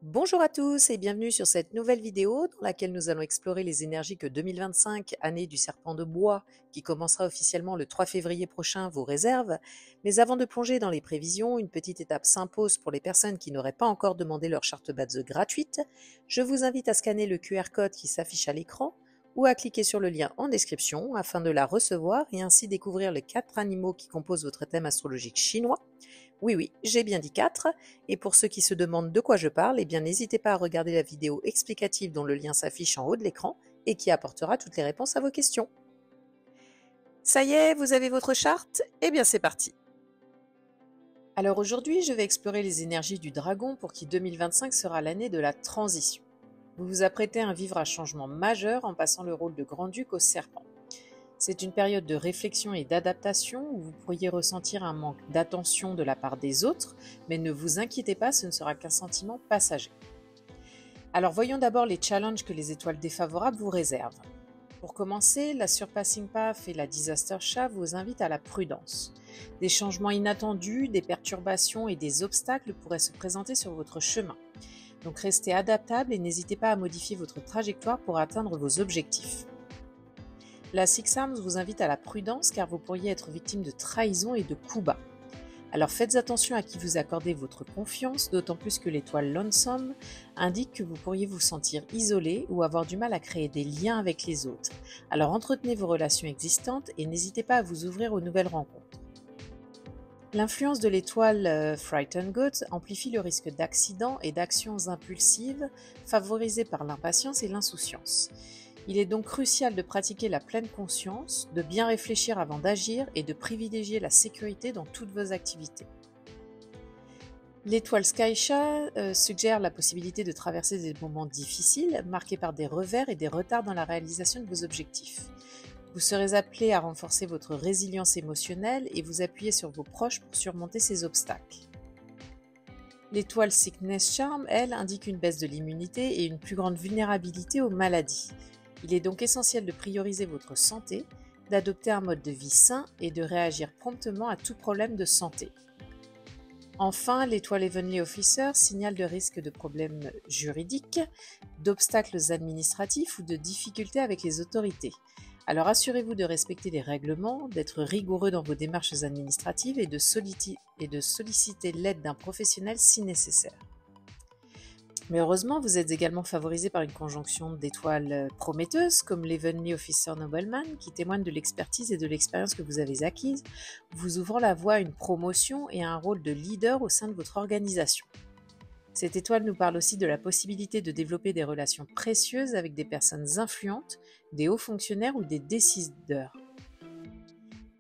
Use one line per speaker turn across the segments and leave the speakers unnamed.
Bonjour à tous et bienvenue sur cette nouvelle vidéo dans laquelle nous allons explorer les énergies que 2025, année du serpent de bois, qui commencera officiellement le 3 février prochain, vous réserve. Mais avant de plonger dans les prévisions, une petite étape s'impose pour les personnes qui n'auraient pas encore demandé leur charte badge gratuite. Je vous invite à scanner le QR code qui s'affiche à l'écran ou à cliquer sur le lien en description afin de la recevoir et ainsi découvrir les 4 animaux qui composent votre thème astrologique chinois. Oui, oui, j'ai bien dit 4. Et pour ceux qui se demandent de quoi je parle, eh bien n'hésitez pas à regarder la vidéo explicative dont le lien s'affiche en haut de l'écran et qui apportera toutes les réponses à vos questions. Ça y est, vous avez votre charte? Eh bien c'est parti. Alors aujourd'hui, je vais explorer les énergies du dragon pour qui 2025 sera l'année de la transition. Vous vous apprêtez à vivre un changement majeur en passant le rôle de grand-duc au serpent. C'est une période de réflexion et d'adaptation où vous pourriez ressentir un manque d'attention de la part des autres, mais ne vous inquiétez pas, ce ne sera qu'un sentiment passager. Alors voyons d'abord les challenges que les étoiles défavorables vous réservent. Pour commencer, la Surpassing Path et la Disaster Shaft vous invitent à la prudence. Des changements inattendus, des perturbations et des obstacles pourraient se présenter sur votre chemin. Donc restez adaptable et n'hésitez pas à modifier votre trajectoire pour atteindre vos objectifs. La Six Arms vous invite à la prudence car vous pourriez être victime de trahison et de coups bas. Alors faites attention à qui vous accordez votre confiance, d'autant plus que l'étoile Lonesome indique que vous pourriez vous sentir isolé ou avoir du mal à créer des liens avec les autres. Alors entretenez vos relations existantes et n'hésitez pas à vous ouvrir aux nouvelles rencontres. L'influence de l'étoile Frightened Goat amplifie le risque d'accidents et d'actions impulsives favorisées par l'impatience et l'insouciance. Il est donc crucial de pratiquer la pleine conscience, de bien réfléchir avant d'agir et de privilégier la sécurité dans toutes vos activités. L'étoile Skycha suggère la possibilité de traverser des moments difficiles, marqués par des revers et des retards dans la réalisation de vos objectifs. Vous serez appelé à renforcer votre résilience émotionnelle et vous appuyer sur vos proches pour surmonter ces obstacles. L'étoile Sickness Charm, elle, indique une baisse de l'immunité et une plus grande vulnérabilité aux maladies. Il est donc essentiel de prioriser votre santé, d'adopter un mode de vie sain et de réagir promptement à tout problème de santé. Enfin, l'étoile Heavenly Officer signale de risques de problèmes juridiques, d'obstacles administratifs ou de difficultés avec les autorités. Alors assurez-vous de respecter les règlements, d'être rigoureux dans vos démarches administratives et de solliciter l'aide d'un professionnel si nécessaire. Mais heureusement, vous êtes également favorisé par une conjonction d'étoiles prometteuses comme l'Heavenly Officer Nobleman qui témoigne de l'expertise et de l'expérience que vous avez acquise, vous ouvrant la voie à une promotion et à un rôle de leader au sein de votre organisation. Cette étoile nous parle aussi de la possibilité de développer des relations précieuses avec des personnes influentes, des hauts fonctionnaires ou des décideurs.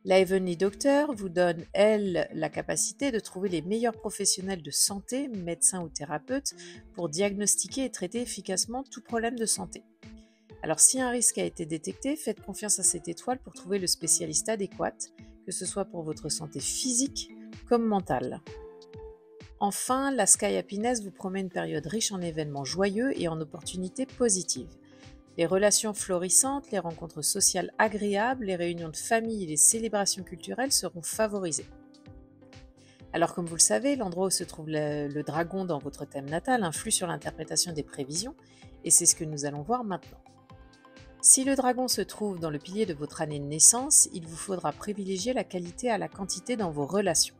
La Heavenly Doctor vous donne, elle, la capacité de trouver les meilleurs professionnels de santé, médecins ou thérapeutes, pour diagnostiquer et traiter efficacement tout problème de santé. Alors si un risque a été détecté, faites confiance à cette étoile pour trouver le spécialiste adéquat, que ce soit pour votre santé physique comme mentale. Enfin, la Sky Happiness vous promet une période riche en événements joyeux et en opportunités positives. Les relations florissantes, les rencontres sociales agréables, les réunions de famille et les célébrations culturelles seront favorisées. Alors comme vous le savez, l'endroit où se trouve le dragon dans votre thème natal influe sur l'interprétation des prévisions et c'est ce que nous allons voir maintenant. Si le dragon se trouve dans le pilier de votre année de naissance, il vous faudra privilégier la qualité à la quantité dans vos relations.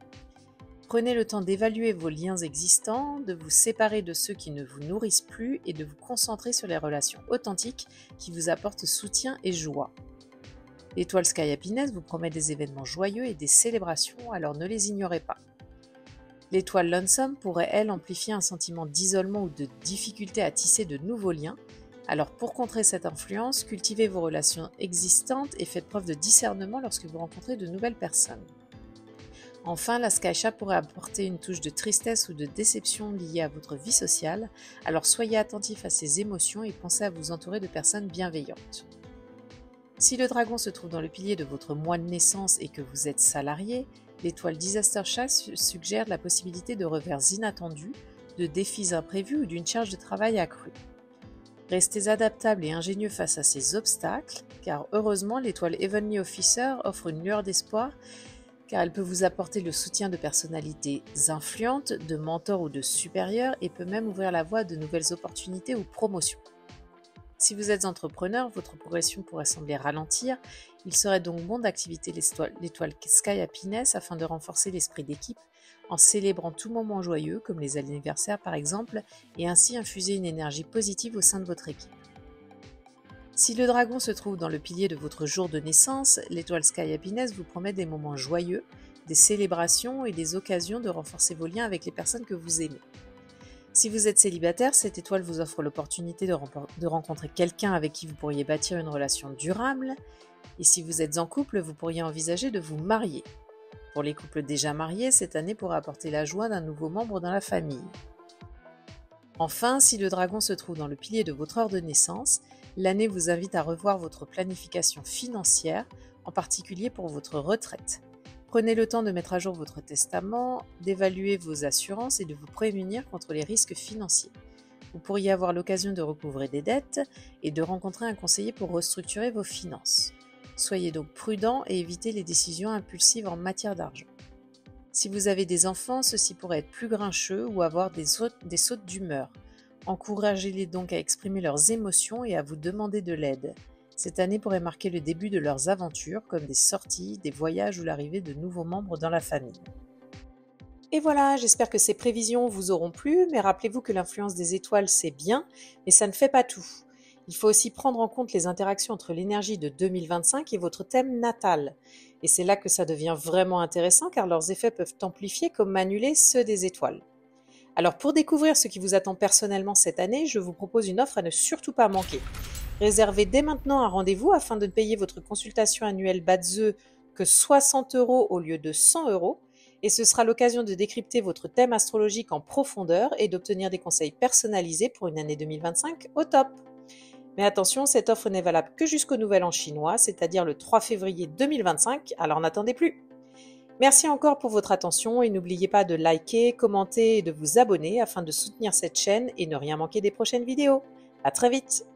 Prenez le temps d'évaluer vos liens existants, de vous séparer de ceux qui ne vous nourrissent plus et de vous concentrer sur les relations authentiques qui vous apportent soutien et joie. L'étoile Sky Happiness vous promet des événements joyeux et des célébrations, alors ne les ignorez pas. L'étoile Lonesome pourrait, elle, amplifier un sentiment d'isolement ou de difficulté à tisser de nouveaux liens, alors pour contrer cette influence, cultivez vos relations existantes et faites preuve de discernement lorsque vous rencontrez de nouvelles personnes. Enfin, la Skycha pourrait apporter une touche de tristesse ou de déception liée à votre vie sociale, alors soyez attentif à ces émotions et pensez à vous entourer de personnes bienveillantes. Si le dragon se trouve dans le pilier de votre mois de naissance et que vous êtes salarié, l'étoile Disaster Shaft suggère la possibilité de revers inattendus, de défis imprévus ou d'une charge de travail accrue. Restez adaptable et ingénieux face à ces obstacles, car heureusement l'étoile Heavenly Officer offre une lueur d'espoir car elle peut vous apporter le soutien de personnalités influentes, de mentors ou de supérieurs et peut même ouvrir la voie à de nouvelles opportunités ou promotions. Si vous êtes entrepreneur, votre progression pourrait sembler ralentir. Il serait donc bon d'activer l'étoile Sky Happiness afin de renforcer l'esprit d'équipe en célébrant tout moment joyeux, comme les anniversaires par exemple, et ainsi infuser une énergie positive au sein de votre équipe. Si le dragon se trouve dans le pilier de votre jour de naissance, l'étoile Sky Happiness vous promet des moments joyeux, des célébrations et des occasions de renforcer vos liens avec les personnes que vous aimez. Si vous êtes célibataire, cette étoile vous offre l'opportunité de rencontrer quelqu'un avec qui vous pourriez bâtir une relation durable. Et si vous êtes en couple, vous pourriez envisager de vous marier. Pour les couples déjà mariés, cette année pourrait apporter la joie d'un nouveau membre dans la famille. Enfin, si le dragon se trouve dans le pilier de votre heure de naissance, l'année vous invite à revoir votre planification financière, en particulier pour votre retraite. Prenez le temps de mettre à jour votre testament, d'évaluer vos assurances et de vous prémunir contre les risques financiers. Vous pourriez avoir l'occasion de recouvrer des dettes et de rencontrer un conseiller pour restructurer vos finances. Soyez donc prudent et évitez les décisions impulsives en matière d'argent. Si vous avez des enfants, ceux-ci pourraient être plus grincheux ou avoir des sautes d'humeur. Encouragez-les donc à exprimer leurs émotions et à vous demander de l'aide. Cette année pourrait marquer le début de leurs aventures, comme des sorties, des voyages ou l'arrivée de nouveaux membres dans la famille. Et voilà, j'espère que ces prévisions vous auront plu, mais rappelez-vous que l'influence des étoiles, c'est bien, mais ça ne fait pas tout. Il faut aussi prendre en compte les interactions entre l'énergie de 2025 et votre thème natal. Et c'est là que ça devient vraiment intéressant, car leurs effets peuvent amplifier comme annuler ceux des étoiles. Alors pour découvrir ce qui vous attend personnellement cette année, je vous propose une offre à ne surtout pas manquer. Réservez dès maintenant un rendez-vous afin de ne payer votre consultation annuelle BATZE que 60 € au lieu de 100 € et ce sera l'occasion de décrypter votre thème astrologique en profondeur et d'obtenir des conseils personnalisés pour une année 2025 au top. Mais attention, cette offre n'est valable que jusqu'au Nouvel An chinois, c'est-à-dire le 3 février 2025, alors n'attendez plus. Merci encore pour votre attention et n'oubliez pas de liker, commenter et de vous abonner afin de soutenir cette chaîne et ne rien manquer des prochaines vidéos. À très vite!